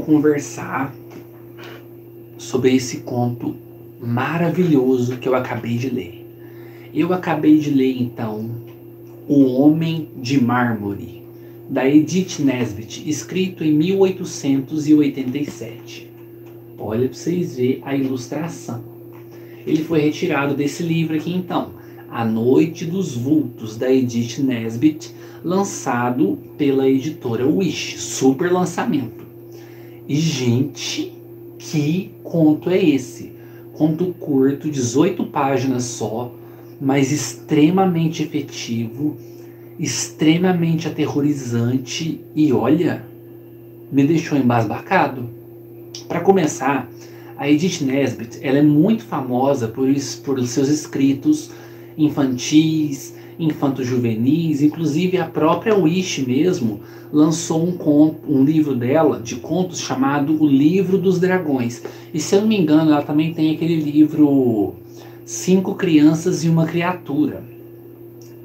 conversar sobre esse conto maravilhoso que eu acabei de ler. Eu acabei de ler, então, O Homem de Mármore, da Edith Nesbit, escrito em 1887. Olha para vocês verem a ilustração. Ele foi retirado desse livro aqui, então, A Noite dos Vultos, da Edith Nesbit, lançado pela editora Wish. Super lançamento. E, gente, que conto é esse? Conto curto, 18 páginas só, mas extremamente efetivo, extremamente aterrorizante e, olha, me deixou embasbacado. Para começar, a Edith Nesbit, ela é muito famosa por seus escritos infantis, infanto-juvenis. Inclusive a própria Wish mesmo lançou um livro dela de contos chamado O Livro dos Dragões. E se eu não me engano, ela também tem aquele livro 5 Crianças e uma Criatura.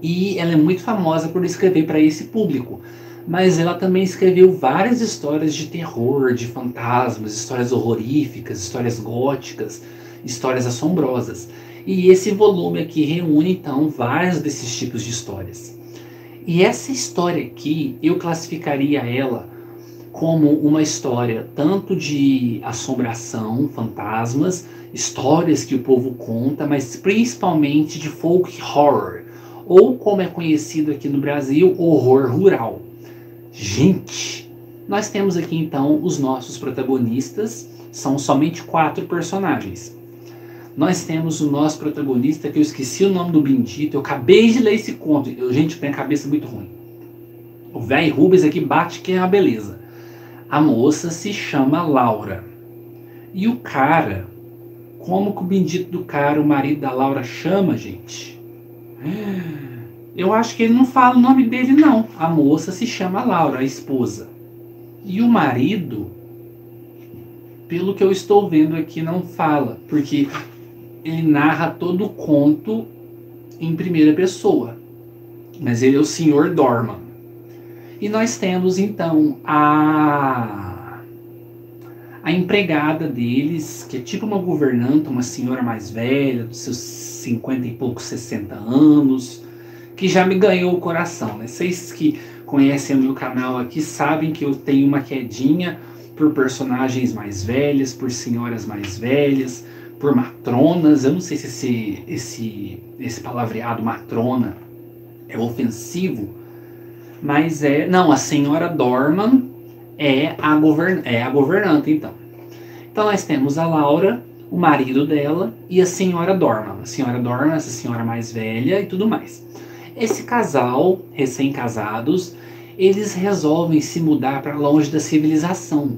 E ela é muito famosa por escrever para esse público. Mas ela também escreveu várias histórias de terror, de fantasmas, histórias horroríficas, histórias góticas, histórias assombrosas. E esse volume aqui reúne, então, vários desses tipos de histórias. E essa história aqui, eu classificaria ela como uma história tanto de assombração, fantasmas, histórias que o povo conta, mas principalmente de folk horror, ou como é conhecido aqui no Brasil, horror rural. Gente, nós temos aqui então os nossos protagonistas, são somente 4 personagens. Nós temos o nosso protagonista, que eu esqueci o nome do bendito, eu acabei de ler esse conto, gente, tem a cabeça muito ruim. O velho Rubens aqui bate que é uma beleza. A moça se chama Laura. E o cara, como que o bendito do cara, o marido da Laura, chama, gente? Eu acho que ele não fala o nome dele, não. A moça se chama Laura, a esposa. E o marido, pelo que eu estou vendo aqui, não fala. Porque ele narra todo o conto em primeira pessoa. Mas ele é o Sr. Dorman. E nós temos, então, a empregada deles, que é tipo uma governanta, uma senhora mais velha, dos seus 50 e poucos, 60 anos, que já me ganhou o coração, né? Vocês que conhecem o meu canal aqui sabem que eu tenho uma quedinha por personagens mais velhas, por senhoras mais velhas, por matronas. Eu não sei se esse palavreado matrona é ofensivo, mas é... Não, a senhora Dorman é a governanta, então. Então nós temos a Laura, o marido dela e a senhora Dorman. A senhora Dorman, essa senhora mais velha e tudo mais. Esse casal, recém-casados, eles resolvem se mudar para longe da civilização.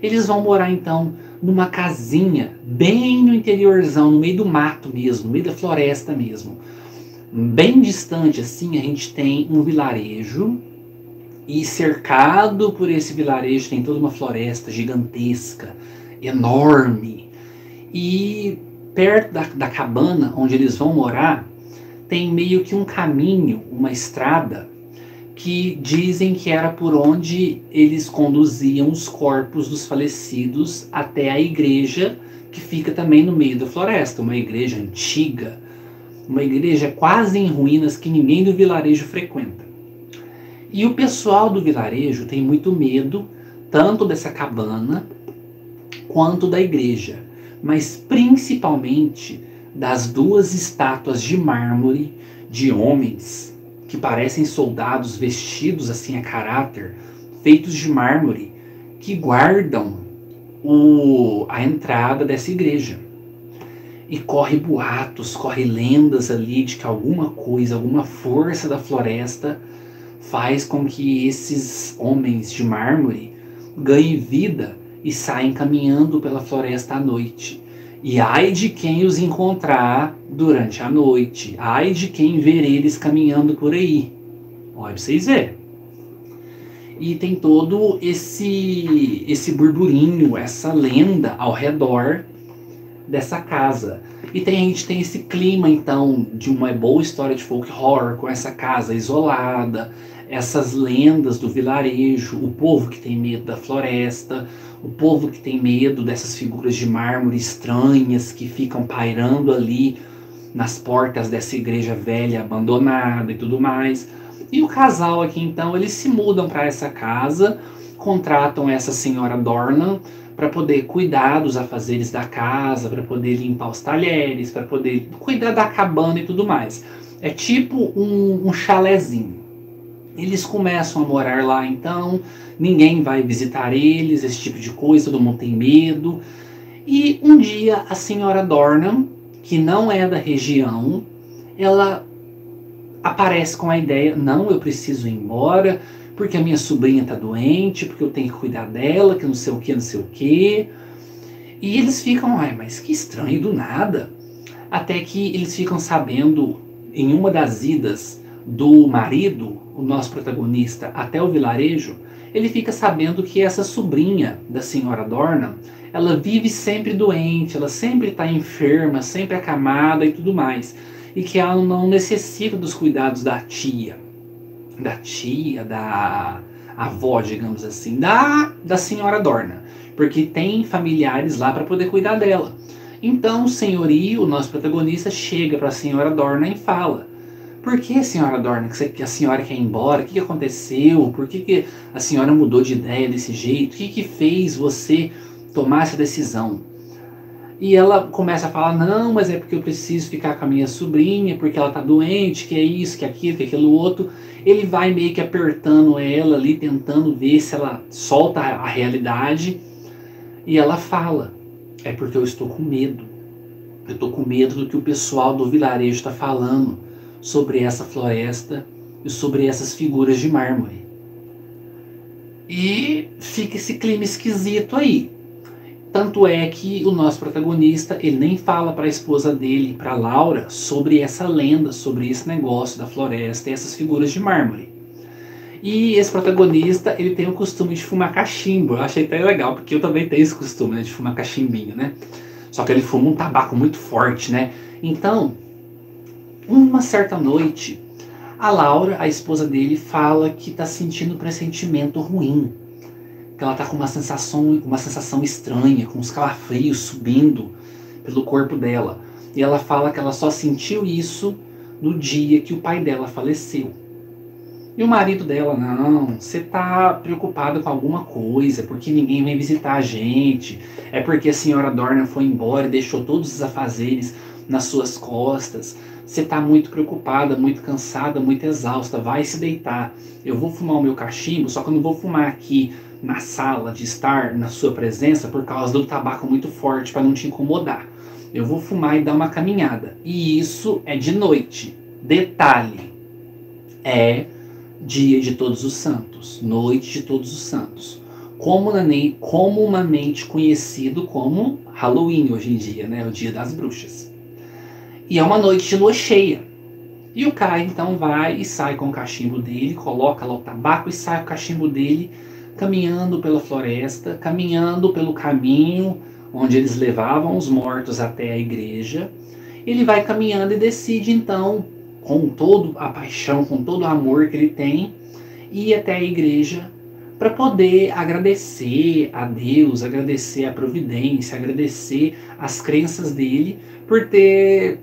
Eles vão morar, então, numa casinha, bem no interiorzão, no meio do mato mesmo, no meio da floresta mesmo. Bem distante, assim, a gente tem um vilarejo, e cercado por esse vilarejo tem toda uma floresta gigantesca, enorme. E perto da cabana onde eles vão morar, tem meio que um caminho, uma estrada, que dizem que era por onde eles conduziam os corpos dos falecidos até a igreja, que fica também no meio da floresta. Uma igreja antiga, uma igreja quase em ruínas que ninguém do vilarejo frequenta. E o pessoal do vilarejo tem muito medo, tanto dessa cabana, quanto da igreja, mas principalmente das 2 estátuas de mármore de homens que parecem soldados vestidos assim a caráter, feitos de mármore, que guardam a entrada dessa igreja. E corre boatos, corre lendas ali de que alguma coisa, alguma força da floresta faz com que esses homens de mármore ganhem vida e saem caminhando pela floresta à noite. E ai de quem os encontrar durante a noite. Ai de quem ver eles caminhando por aí. Olha pra vocês verem. E tem todo esse burburinho, essa lenda ao redor dessa casa. E a gente tem esse clima, então, de uma boa história de folk horror, com essa casa isolada, essas lendas do vilarejo, o povo que tem medo da floresta, o povo que tem medo dessas figuras de mármore estranhas que ficam pairando ali nas portas dessa igreja velha abandonada e tudo mais. E o casal aqui então, eles se mudam para essa casa, contratam essa senhora Dornan para poder cuidar dos afazeres da casa, para poder limpar os talheres, para poder cuidar da cabana e tudo mais. É tipo um chalezinho. Eles começam a morar lá então, ninguém vai visitar eles, esse tipo de coisa, todo mundo tem medo. E um dia a senhora Dornan, que não é da região, ela aparece com a ideia, não, eu preciso ir embora, porque a minha sobrinha está doente, porque eu tenho que cuidar dela, que não sei o que, não sei o que. E eles ficam, ai, mas que estranho, do nada. Até que eles ficam sabendo, em uma das idas do marido, o nosso protagonista, até o vilarejo, ele fica sabendo que essa sobrinha da senhora Dornan, ela vive sempre doente, ela sempre está enferma, sempre acamada e tudo mais. E que ela não necessita dos cuidados da avó, digamos assim, da senhora Dornan, porque tem familiares lá para poder cuidar dela. Então o senhorio, o nosso protagonista, chega para a senhora Dornan e fala: por que, senhora Dornan, que a senhora quer ir embora? O que aconteceu? Por que a senhora mudou de ideia desse jeito? O que fez você tomar essa decisão? E ela começa a falar, não, mas é porque eu preciso ficar com a minha sobrinha, porque ela tá doente, que é isso, que é aquilo, que é aquilo outro. Ele vai meio que apertando ela ali, tentando ver se ela solta a realidade. E ela fala, é porque eu estou com medo. Eu estou com medo do que o pessoal do vilarejo está falando sobre essa floresta e sobre essas figuras de mármore. E fica esse clima esquisito aí. Tanto é que o nosso protagonista, ele nem fala para a esposa dele, para Laura, sobre essa lenda, sobre esse negócio da floresta e essas figuras de mármore. E esse protagonista, ele tem o costume de fumar cachimbo. Eu achei até legal, porque eu também tenho esse costume, né, de fumar cachimbinho, né? Só que ele fuma um tabaco muito forte, né? Então, uma certa noite, a Laura, a esposa dele, fala que está sentindo um pressentimento ruim. Que ela está com uma sensação estranha, com os calafrios subindo pelo corpo dela. E ela fala que ela só sentiu isso no dia que o pai dela faleceu. E o marido dela, não, você está preocupado com alguma coisa, porque ninguém vem visitar a gente, é porque a senhora Dornan foi embora e deixou todos os afazeres nas suas costas. Você está muito preocupada, muito cansada, muito exausta, vai se deitar. Eu vou fumar o meu cachimbo, só que eu não vou fumar aqui na sala de estar na sua presença por causa do tabaco muito forte para não te incomodar. Eu vou fumar e dar uma caminhada. E isso é de noite. Detalhe, é dia de Todos os Santos, noite de Todos os Santos, comumente conhecido como Halloween hoje em dia, né? O dia das bruxas. E é uma noite de lua cheia. E o cara então vai e sai com o cachimbo dele, coloca lá o tabaco e sai com o cachimbo dele, caminhando pela floresta, caminhando pelo caminho onde eles levavam os mortos até a igreja. Ele vai caminhando e decide então, com toda a paixão, com todo o amor que ele tem, ir até a igreja para poder agradecer a Deus, agradecer a providência, agradecer as crenças dele por ter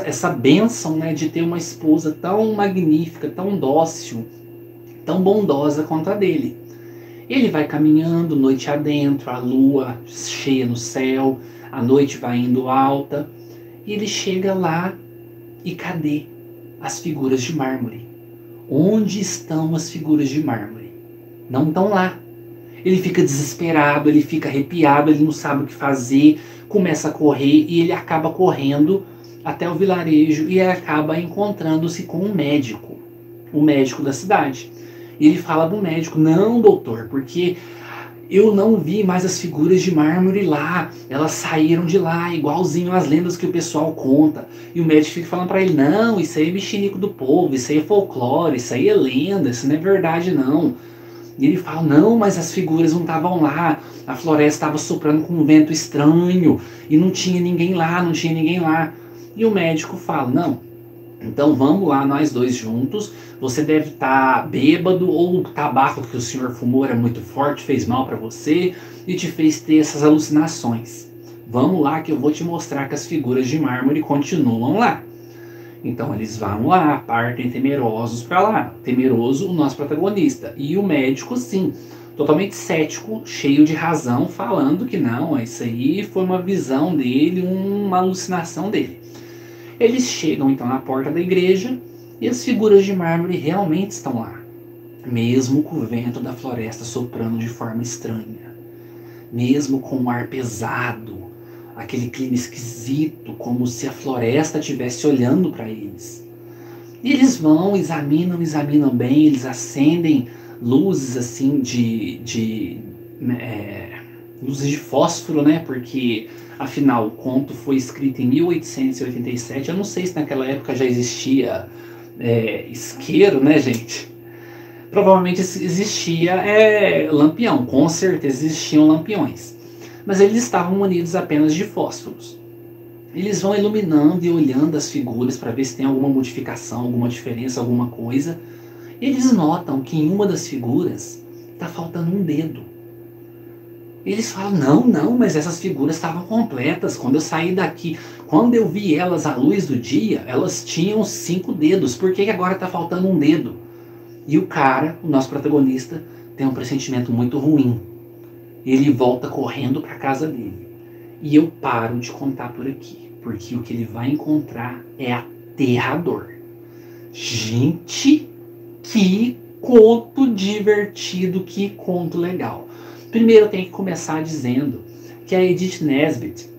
essa bênção, né, de ter uma esposa tão magnífica, tão dócil, tão bondosa quanto a dele. Ele vai caminhando noite adentro, a lua cheia no céu, a noite vai indo alta, e ele chega lá e cadê as figuras de mármore? Onde estão as figuras de mármore? Não estão lá. Ele fica desesperado, ele fica arrepiado, ele não sabe o que fazer, começa a correr e ele acaba correndo até o vilarejo e acaba encontrando-se com um médico, o médico da cidade. E ele fala pro médico, não, doutor, porque eu não vi mais as figuras de mármore lá, elas saíram de lá, igualzinho às lendas que o pessoal conta. E o médico fica falando para ele, não, isso aí é mexerico do povo, isso aí é folclore, isso aí é lenda, isso não é verdade não. E ele fala, não, mas as figuras não estavam lá, a floresta estava soprando com um vento estranho, e não tinha ninguém lá, não tinha ninguém lá. E o médico fala, não, Então vamos lá, nós dois juntos. Você deve estar bêbado, ou o tabaco que o senhor fumou era muito forte, fez mal para você e te fez ter essas alucinações. Vamos lá que eu vou te mostrar que as figuras de mármore continuam lá. Então eles vão lá, partem temerosos para lá. Temeroso o nosso protagonista. E o médico, sim, totalmente cético, cheio de razão, falando que não, isso aí foi uma visão dele, uma alucinação dele. Eles chegam então na porta da igreja e as figuras de mármore realmente estão lá, mesmo com o vento da floresta soprando de forma estranha, mesmo com o ar pesado, aquele clima esquisito, como se a floresta estivesse olhando para eles. E eles vão, examinam bem, eles acendem luzes assim luzes de fósforo, né? Porque afinal o conto foi escrito em 1887. Eu não sei se naquela época já existia isqueiro, né, gente? Provavelmente existia lampião, com certeza existiam lampiões. Mas eles estavam munidos apenas de fósforos. Eles vão iluminando e olhando as figuras para ver se tem alguma modificação, alguma diferença, alguma coisa. E eles notam que em uma das figuras está faltando um dedo. Eles falam, não, mas essas figuras estavam completas. Quando eu saí daqui, quando eu vi elas à luz do dia, elas tinham 5 dedos. Por que agora está faltando um dedo? E o cara, o nosso protagonista, tem um pressentimento muito ruim. Ele volta correndo para a casa dele. E eu paro de contar por aqui, porque o que ele vai encontrar é aterrador. Gente, que conto divertido, que conto legal. Primeiro eu tenho que começar dizendo que a Edith Nesbit,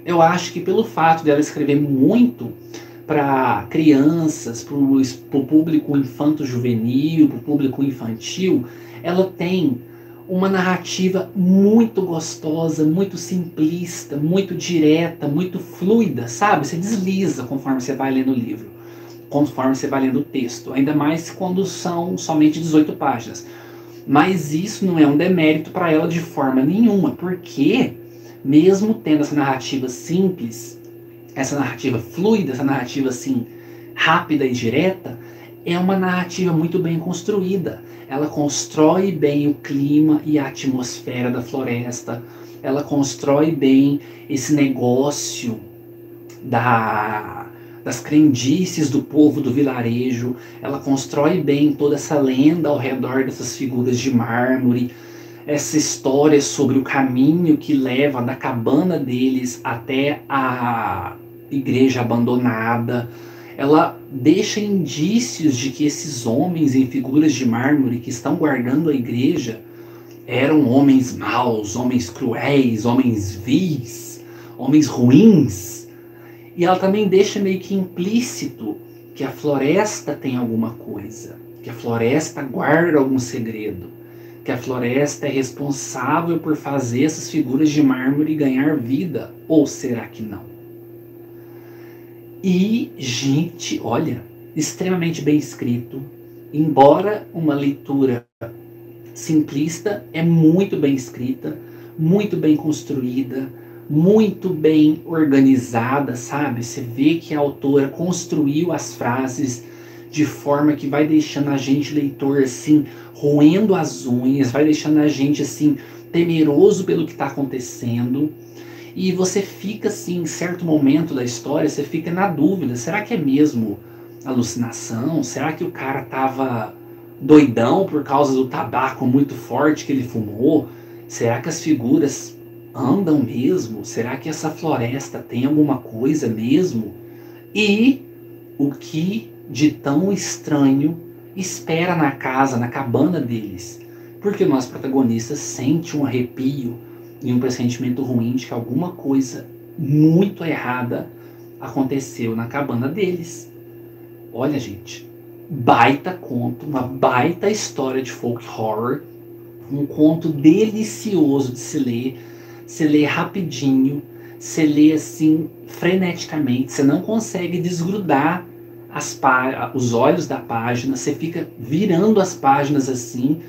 eu acho que pelo fato dela escrever muito para crianças, para o público infanto-juvenil, para o público infantil, ela tem uma narrativa muito gostosa, muito simplista, muito direta, muito fluida, sabe? Você desliza conforme você vai lendo o livro, conforme você vai lendo o texto, ainda mais quando são somente 18 páginas. Mas isso não é um demérito para ela de forma nenhuma, porque mesmo tendo essa narrativa simples, essa narrativa fluida, essa narrativa assim rápida e direta, é uma narrativa muito bem construída. Ela constrói bem o clima e a atmosfera da floresta. Ela constrói bem esse negócio das crendices do povo do vilarejo. Ela constrói bem toda essa lenda ao redor dessas figuras de mármore. Essa história sobre o caminho que leva da cabana deles até a igreja abandonada. Ela deixa indícios de que esses homens em figuras de mármore que estão guardando a igreja eram homens maus, homens cruéis, homens vis, homens ruins. E ela também deixa meio que implícito que a floresta tem alguma coisa, que a floresta guarda algum segredo, que a floresta é responsável por fazer essas figuras de mármore ganhar vida, ou será que não? E, gente, olha, extremamente bem escrito, embora uma leitura simplista, é muito bem escrita, muito bem construída, muito bem organizada, sabe? Você vê que a autora construiu as frases de forma que vai deixando a gente, leitor, assim, roendo as unhas, vai deixando a gente, assim, temeroso pelo que está acontecendo. E você fica assim, em certo momento da história, você fica na dúvida, será que é mesmo alucinação? Será que o cara tava doidão por causa do tabaco muito forte que ele fumou? Será que as figuras andam mesmo? Será que essa floresta tem alguma coisa mesmo? E o que de tão estranho espera na casa, na cabana deles? Porque o nosso protagonista sente um arrepio e um pressentimento ruim de que alguma coisa muito errada aconteceu na cabana deles. Olha, gente, baita conto, uma baita história de folk horror, um conto delicioso de se ler. Você lê rapidinho, você lê assim freneticamente, você não consegue desgrudar os olhos da página, você fica virando as páginas assim.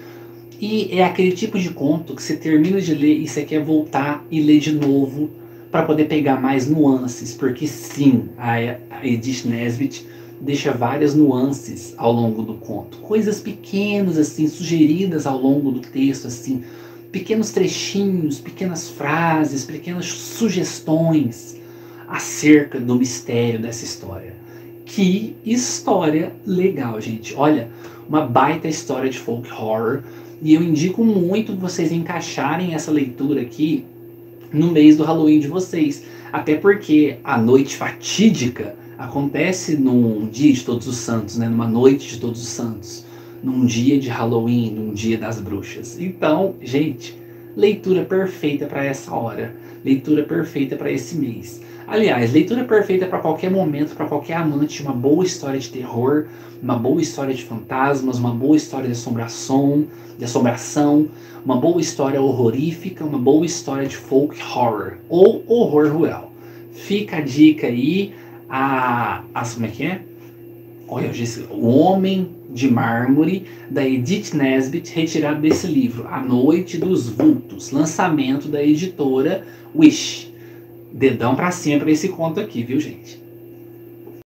E é aquele tipo de conto que você termina de ler e você quer voltar e ler de novo para poder pegar mais nuances, porque sim, a Edith Nesbit deixa várias nuances ao longo do conto. Coisas pequenas, assim, sugeridas ao longo do texto, assim. Pequenos trechinhos, pequenas frases, pequenas sugestões acerca do mistério dessa história. Que história legal, gente. Olha, uma baita história de folk horror. E eu indico muito vocês encaixarem essa leitura aqui no mês do Halloween de vocês. Até porque a noite fatídica acontece num dia de Todos os Santos, né? Numa noite de Todos os Santos. Num dia de Halloween, num dia das bruxas. Então, gente, leitura perfeita para essa hora. Leitura perfeita para esse mês. Aliás, leitura perfeita para qualquer momento, para qualquer amante de uma boa história de terror, uma boa história de fantasmas, uma boa história de assombração, uma boa história horrorífica, uma boa história de folk horror ou horror rural. Fica a dica aí, como é que é? Olha, eu disse, O Homem de Mármore, da Edith Nesbit, retirado desse livro, A Noite dos Vultos, lançamento da editora Wish. Dedão pra cima pra esse conto aqui, viu, gente?